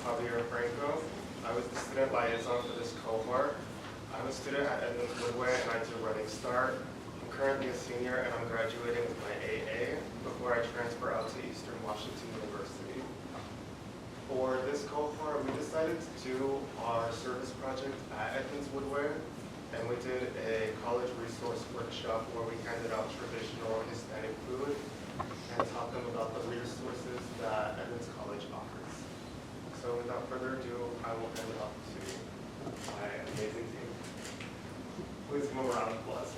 I was the student liaison for this cohort. I'm a student at Edmonds Woodway and I do Running Start. I'm currently a senior and I'm graduating with my AA before I transfer out to Eastern Washington University. For this cohort, we decided to do our service project at Edmonds Woodway, and we did a college resource workshop where we handed out traditional Hispanic food and taught them about the resources that Edmonds College offers. So without further ado, I will hand it off to my amazing team. Please give them a round of applause.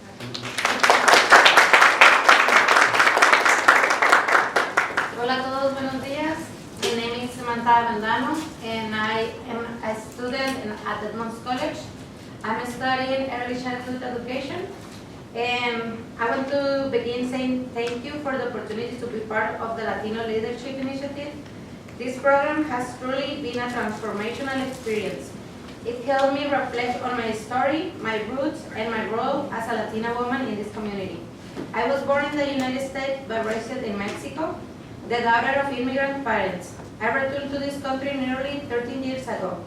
Hola a todos, buenos días. My name is Samantha Bandano and I am a student at Edmonds College. I'm studying early childhood education. And I want to begin saying thank you for the opportunity to be part of the Latino Leadership Initiative. This program has truly been a transformational experience. It helped me reflect on my story, my roots, and my role as a Latina woman in this community. I was born in the United States but raised in Mexico, the daughter of immigrant parents. I returned to this country nearly 13 years ago,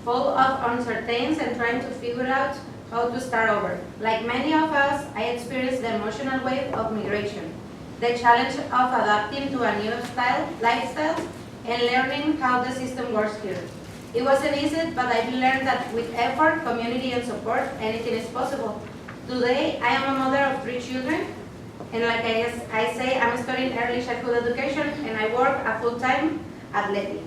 full of uncertainties and trying to figure out how to start over. Like many of us, I experienced the emotional wave of migration, the challenge of adapting to a new lifestyle, and learning how the system works here. It wasn't easy, but I learned that with effort, community, and support, anything is possible. Today, I am a mother of 3 children, and like I say, I'm studying early childhood education, and I work full-time at LETI.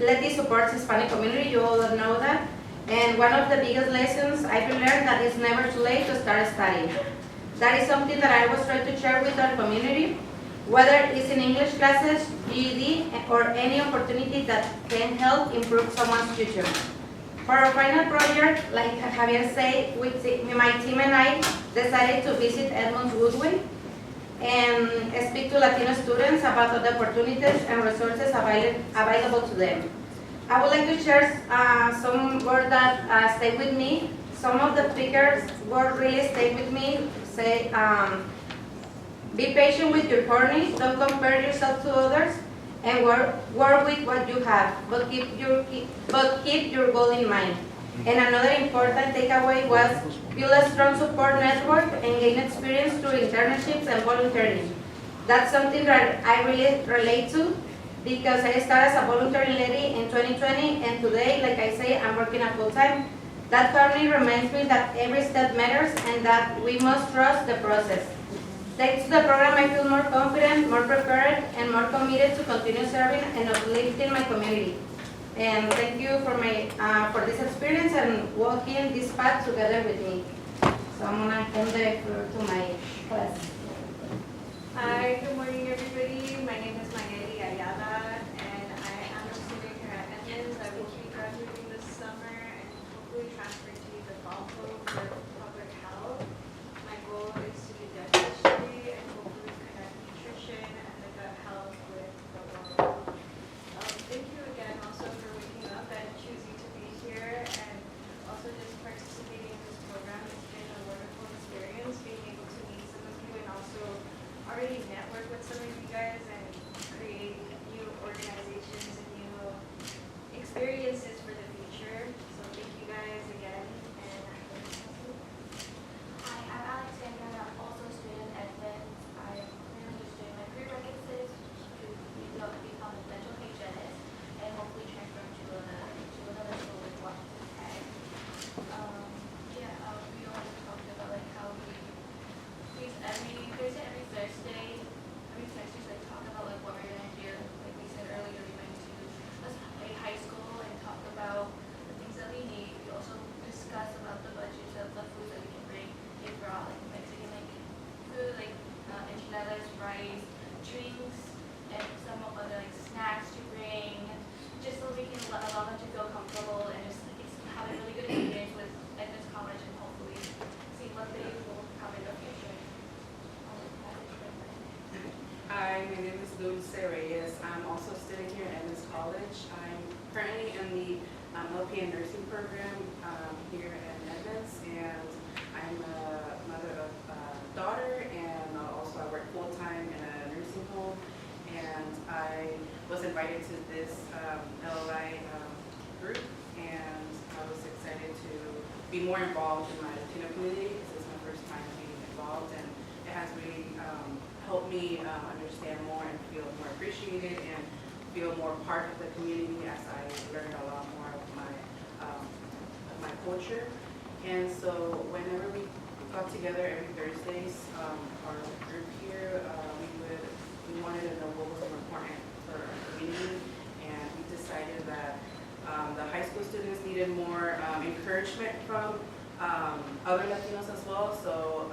LETI supports Hispanic community, you all know that. And one of the biggest lessons I've learned that it's never too late to start studying. That is something that I was trying to share with our community, whether it's in English classes, GED, or any opportunity that can help improve someone's future. For our final project, like Javier said, my team and I decided to visit Edmonds Woodway and speak to Latino students about the opportunities and resources available to them. I would like to share some words that stay with me. Some of the speakers words really stay with me. Say, be patient with your journey, don't compare yourself to others, and work with what you have, but keep your goal in mind. And another important takeaway was build a strong support network and gain experience through internships and volunteering. That's something that I really relate to because I started as a voluntary lady in 2020, and today, like I say, I'm working at full time. That journey reminds me that every step matters and that we must trust the process. Thanks to the program, I feel more confident, more prepared, and more committed to continue serving and uplifting my community. And thank you for this experience and walking this path together with me. So I'm gonna hand the floor to my class. Hi, good morning everybody. My name is Mayeli Ayala and I am a student here at Edmonds. I will be graduating this summer and hopefully transfer to the Bothell for public health. My goal is to do dentistry and hopefully connect nutrition and the gut health with the world. Thank you again also for waking up and choosing to be here and also just participating in this program. It's been a wonderful experience being able to meet some of you and also already network with some of you guys and create new organizations and new experiences for the future. So thank you guys again. And hi, I'm Alexandra. I'm also a student at Edmonds. I'm currently just doing my prerequisites to become a dental hygienist and hopefully transfer to another school in Washington State. We always talked about like how we every Thursday like talk about like what we're gonna do. Like we said earlier, we went to a high school and talk about the things that we need. We also discuss about the budgets of the food that we can bring. They brought like Mexican like food, like enchiladas, rice, drinks, and some other like snacks to bring, just so we can allow them to feel comfortable and just like have a really good experience with Edmonds College and hopefully see what they will have in the future. Hi, my name is Dulce Reyes. I'm also studying here at Edmonds College. I'm currently in the LPN nursing program here at Edmonds, and I'm a mother of a daughter, and also I work full-time in a nursing home, and and I was invited to this LLI group, and I was excited to be more involved in my Latino community because it's my first time being involved, and it has really helped me understand more and feel more appreciated and feel more part of the community as I learn a lot more of my culture. And so whenever we got together every Thursdays, our group here, we wanted to know what was more important for our community, and we decided that the high school students needed more encouragement from other Latinos as well. So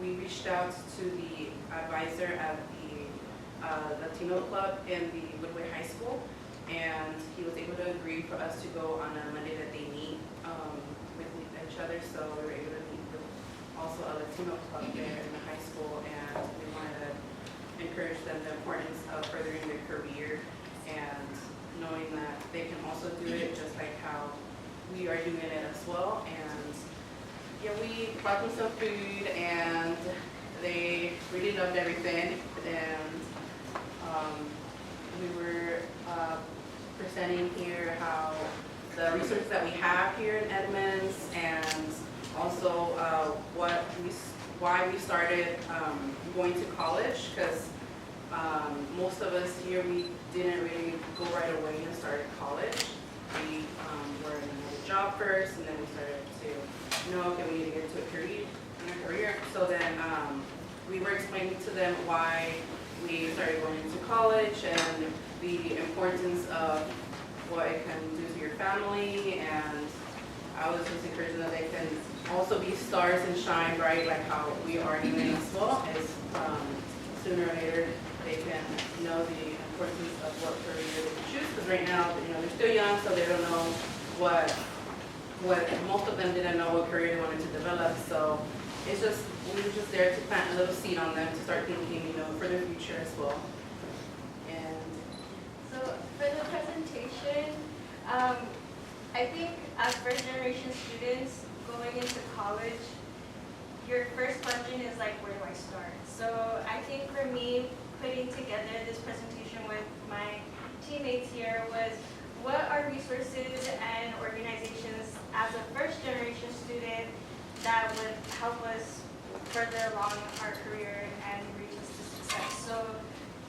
we reached out to the advisor at the Latino club in the Woodway High School, and he was able to agree for us to go on a Monday that they meet with each other. So we were able to meet with also a Latino club there in the high school, and we wanted to encourage them the importance of furthering their career and knowing that they can also do it just like how we are doing it as well. And yeah, we brought them some food, and they really loved everything. And we were presenting here how the resources that we have here in Edmonds, and also why we started going to college, because most of us here, we didn't really go right away and start college. We were in another job first, and then we started to know, okay, we need to get into a career. So then we were explaining to them why we started going into college and the importance of what it can do to your family, and I was just encouraging that they can also be stars and shine bright like how we are doing as well. Is sooner or later they can know the importance of what career they can choose, because right now, they're still young, so they don't know what most of them didn't know what career they wanted to develop. So it's just, we were just there to plant a little seed on them to start thinking, for their future as well. And So for the presentation, I think as first generation students going into college, your first question is like, where do I start? So I think for me, putting together this presentation with my teammates here was, what are resources and organizations as a first generation student that would help us further along our career and reach us to success? So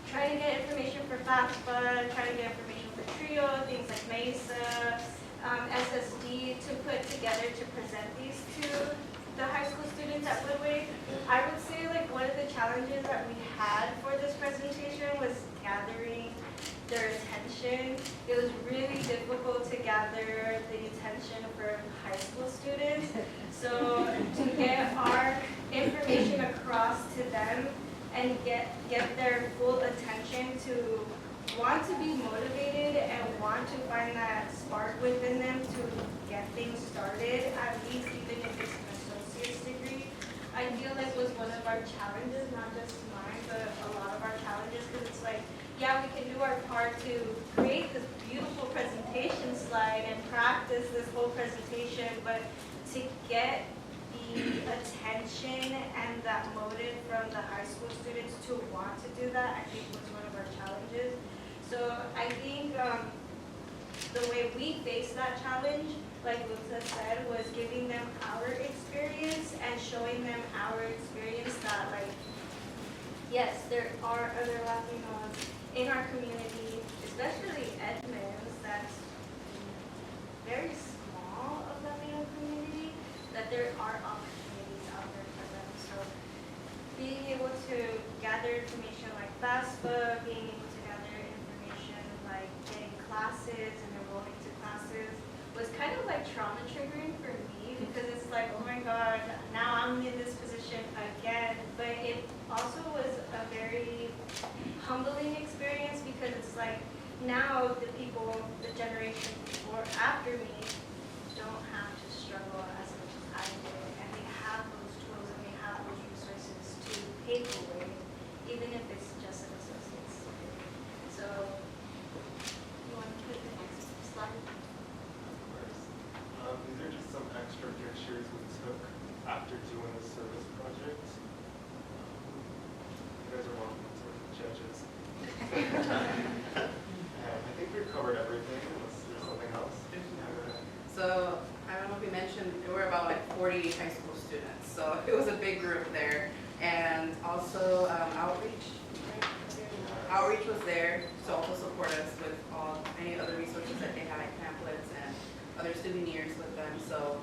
trying to get information for FAFSA, trying to get information for TRIO, things like MESA, SSD to put together to present these to the high school students at Woodway. I would say like one of the challenges that we had for this presentation was gathering their attention. It was really difficult to gather the attention for high school students. So to get our information across to them and get their full attention to want to be motivated and want to find that spark within them to get things started, at least even if it's an associate's degree, I feel like was one of our challenges, not just mine, but a lot of our challenges, because it's like, yeah, we can do our part to create this beautiful presentation slide and practice this whole presentation, but to get the attention and that motive from the high school students to want to do that, I think was one of our challenges. So I think the way we faced that challenge, like Lutza said, was giving them our experience and showing them our experience that, like, yes, there are other Latinos in our community, especially Edmonds, that's very small of Latino community, that there are opportunities out there for them. So being able to gather information like FAFSA, being able to gather information like getting classes and enrolling to classes was kind of like trauma triggering for me, because it's like, oh my God, now I'm in this position again. But it also was a very humbling experience, because it's like now the people, the generation before, after me, don't have to struggle as much as I did, and they have those tools and they have those resources to pave the way, even if it's just an associate's degree. So, you want to put the next slide? These are just some extra pictures we took after doing the service project. You guys are welcome to judges. I think we've covered everything. Unless there's something else. So I don't know if we mentioned, there were about like 40 high school students. So it was a big group there. And also outreach. Outreach was there to also support us with any other resources that they had, like pamphlets and other souvenirs with them. So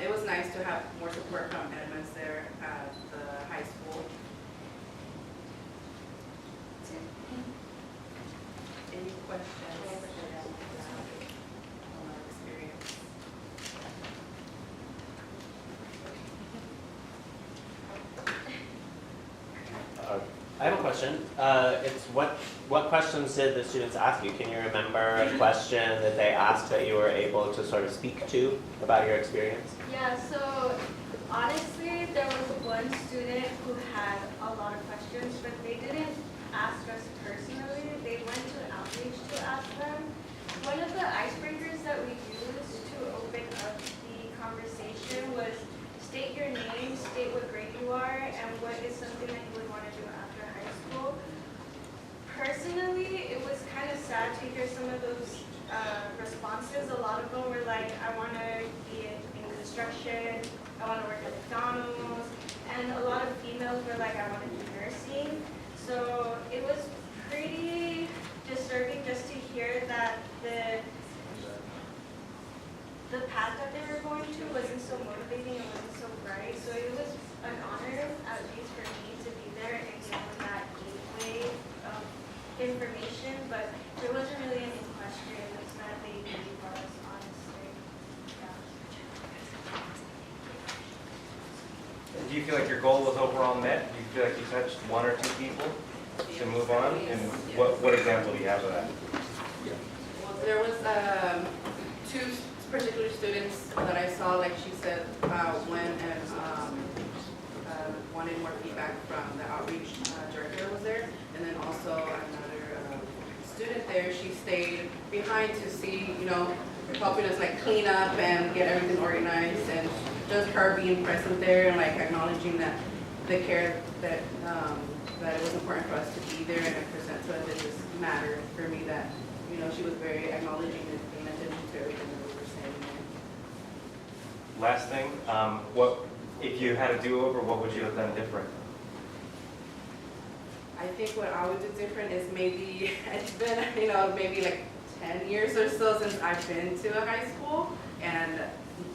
it was nice to have more support from Edmonds there at the high school. Any questions on our experience? I have a question. It's what questions did the students ask you? Can you remember a question that they asked that you were able to sort of speak to about your experience? Yeah, so honestly, there was one student who had a lot of questions, but they didn't ask us personally. They went to outreach to ask them. One of the icebreakers that we used to open up the conversation was state your name, state what grade you are, and what is something that you would want to do after high school. Personally, it was kind of sad to hear some of those responses. A lot of them were like, I want to be in construction, I want to work at McDonald's, and a lot of females were like, I want to do nursing. So it was pretty disturbing just to hear that the path that they were going to wasn't so motivating and wasn't so bright. So it was an honor, at least for me, to be there and give them that gateway of information. But there wasn't really any questions that they gave us, honestly. Yeah. Do you feel like your goal was overall met? Do you feel like you touched one or two people to move on? And what example do you have of that? Well, there was two particular students that I saw, like she said, went and wanted more feedback from the outreach director that was there. And then also another student there, she stayed behind to see, helping us like clean up and get everything organized, and just her being present there and like acknowledging that the care that that it was important for us to be there and present to us. It just mattered for me that she was very acknowledging and paying attention to everything that we were saying there. Last thing, what if you had a do-over, what would you have done different? I think what I would do different is maybe it's been maybe like 10 years or so since I've been to a high school, and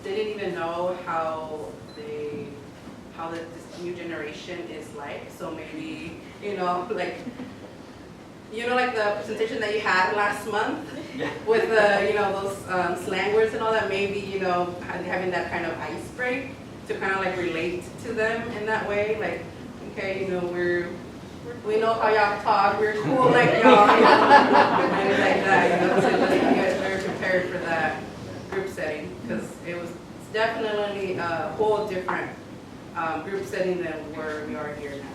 didn't even know how this new generation is like. So maybe like the presentation that you had last month, Yeah. with those slang words and all that. Maybe having that kind of ice break to kind of like relate to them in that way. Like, okay, we know how y'all talk. We're cool like y'all. Things like that. So just to get very prepared for that group setting, because it's definitely a whole different group setting than where we are here now.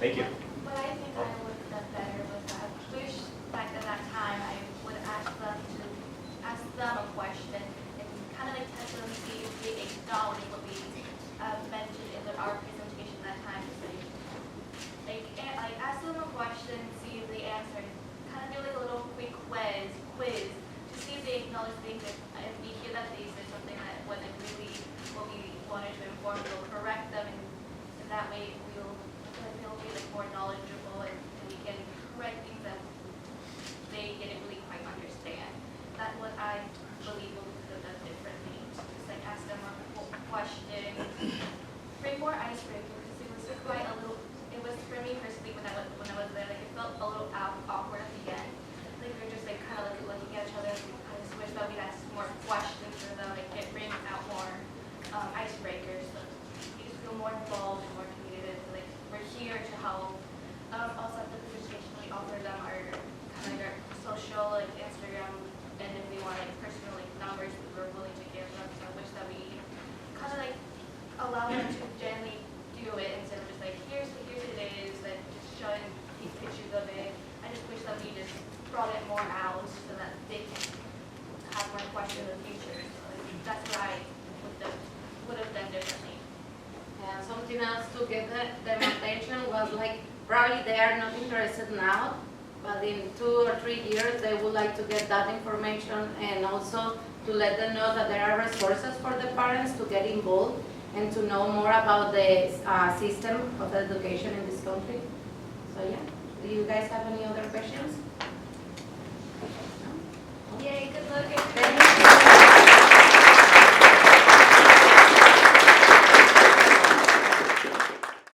Thank you. What I think I would have done better was I wish back at that time I would ask them a question and kind of like test them to see if they acknowledge what we mentioned in our presentation that time. Like ask them a question, see if they answer, kind of do like a little quick quiz to see if they acknowledge things. If we hear that they said something that wasn't really what we wanted to inform, we'll correct them, and that way they'll be like more knowledgeable, and we can correct things that they didn't really quite understand. That's what I believe we could have done differently. Just like ask them a question, bring more icebreakers, because it was quite a little. It was for me personally when I was there, like it felt a little awkward at the end. Like we were just like kind of like looking at each other. I just wish that we'd ask more questions or that like bring out more icebreakers, so you just feel more involved and more committed. Like we're here to help. Also at the presentation we offer them our kind of like our social like Instagram, and if we want like personal like numbers we're willing to give them. So I wish that we kind of like allow them to gently do it instead of just like here's what it is, and just showing these pictures of it. I just wish that we just brought it more out so that they can have more questions in the future. So that's what I would have done differently. And something else to get them attention was like Probably they are not interested now, but in 2 or 3 years, they would like to get that information and also to let them know that there are resources for the parents to get involved and to know more about the system of education in this country. So yeah, do you guys have any other questions?